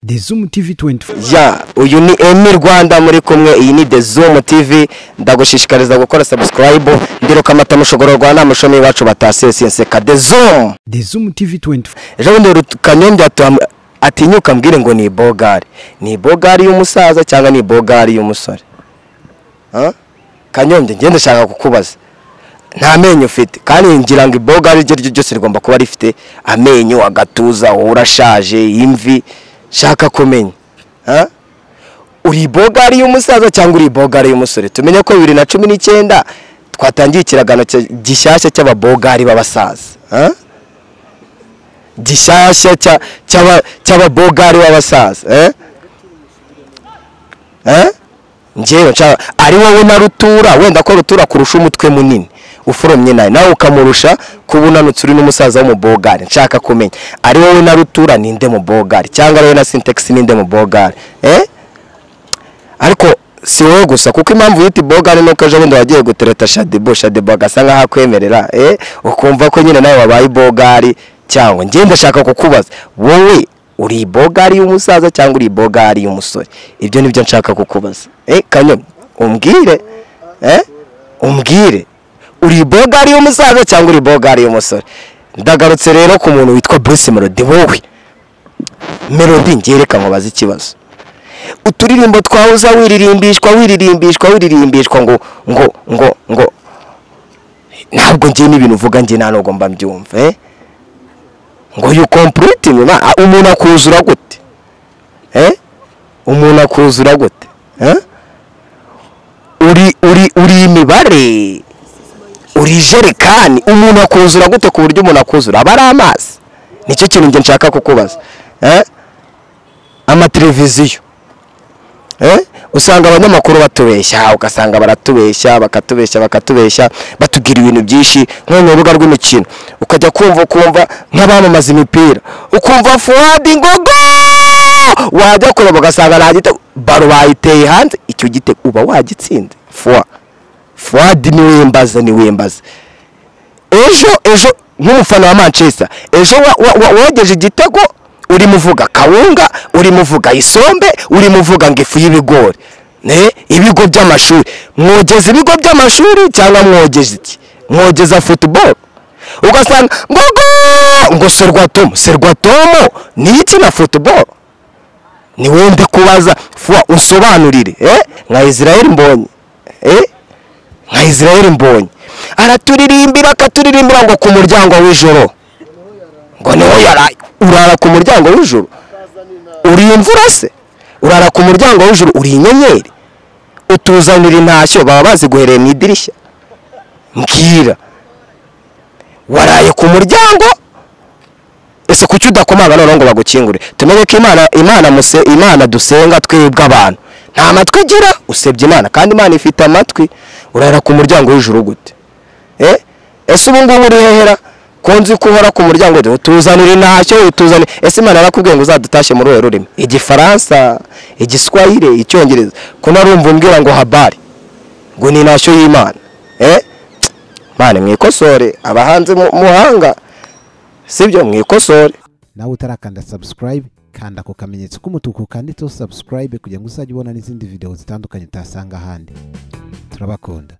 The ZOOM TV24. Ya, uyu ni Emmy Rwanda muri kumwe, iyi ni The ZOOM TV. Ndagushishikariza gukora subscribe, ndiruka amata mushogororwa n'amushoni wacu batasesenseka. The ZOOM. The ZOOM TV24. Ejo bundi Kanyombya atinyuka mbwire ngo ni bogari. Ni bogari y'umusaza cyangwa ni bogari y'umusore? Kanyombya ngende shaka kukubaza. Nta menyo ufite kandi ngira ngo ibogari ryo ryose rigomba kuba rifite amenyo, agatuza, urashaje, imvi. Shaka kumenya uri bogari y'umusaza cyangwa uri bogari y'umusore? Tumenye ko 2019 twatangiye ikiragano gishyashya cy'ababogari b'abasaza, gishyashya cy'ababogari b'abasaza. Njewe ari wowe na rutura, wenda ko rutura kurusha umutwe munini ufuromye nawe ukamurusha kubunanutse uri n'umusaza w'umubogari. Nshaka kumenya ari wowe na rutura ninde mu bogari cyangwa wowe na syntax ninde mu bogari? Ariko si wowe gusa, kuko impamvu yiti bogari nuko ejo bundi wagiye gutereta Shadebo agasa nkaho akwemerera ukumva ko nyine nawe wabaye bogari. Cyangwa ngiye ndashaka kukubaza, wowe uri bogari y'umusaza cyangwa uri bogari y'umusore? Ibyo nibyo nshaka kukubaza. Kanyo umbwire, umbwire uri bogari y'umusaza cyangwa uri bogari y'umusore? Ndagarutse rero ku muntu witwa Bruce Melody. Wowe Melody ngereka nkubaza ikibazo, uturirimbo twawuza wiririmbishwa ngo ntabwo ngiye n'ibintu uvuga ngiye nta nubwo mba mbyumva. Ngo you complete me, umuntu akuzura gute? Umuntu akuzura gute? uri imibare, uri jerekani, umuntu akuzura gute ku buryo umuntu akuzura abari amazi? Nicyo kintu nge nshaka kukubaza. Amateleviziyo usanga abanyamakuru batubeshya, ugasanga baratubeshya bakatubeshya batubwira ibintu byinshi nko mu rubuga rw'imikino, ukajya kumva nk'abamamaza imipira, ukumva Fuad Ngogo, wajya kureba ugasanga nta gitego baro bayiteye hanze, icyo gitego uba wagitsinze. Fuad niwe mbaza. Ejo nk'umufana wa Manchester, ejo wogeje igitego uri muvuga kawunga, uri muvuga isombe, uri muvuga ngo ifu y'ibigori. Ibigo by'amashuri, mwogeza ibigo by'amashuri cyangwa mwogeza iki? Mwogeza football. Ugasanga ngo serwatomo ni iki na football? Ni wende kubaza Fuwa usobanurire. Nka Israel Mbonye araturirimbira akaturirimbira ngo ku muryango w'ijoro, ngo niho yaraye. Urara ku muryango w'ijoro? Uri imvura se? Urara ku muryango w'ijoro? Uri inyenyeri? Utuzanira intashyo baba bazi guhereye mu idirishya? Mbwira, waraye ku muryango? Ese kuki udakomanga none ngo bagukingure? Tumenye ko Imana dusenga twebwe abantu nta matwi igira, usebye Imana kandi Imana ifite amatwi. Urara ku muryango w'ijoro gute? Ese ubu ngubu uri hehera konzi kuhora ku muryango de utuzanira intashyo, utuzanira. Ese Imana yarakubwiye ngo uzadutashye muri uwo rurimi? Igifaransa, Igiswahili, Icyongereza? Ko narumva umbwira ngo habari ngo ni intashyo y'Imana. Mane mwikosore abahanze muhanga, sibyo? Mwikosore. Nawe utarakanda subscribe, kanda ko kamenyetso k'umutuku kanditseho subscribe kugira ngo uzajye ubona n'izindi video zitandukanye utasanga ahandi. Turabakunda.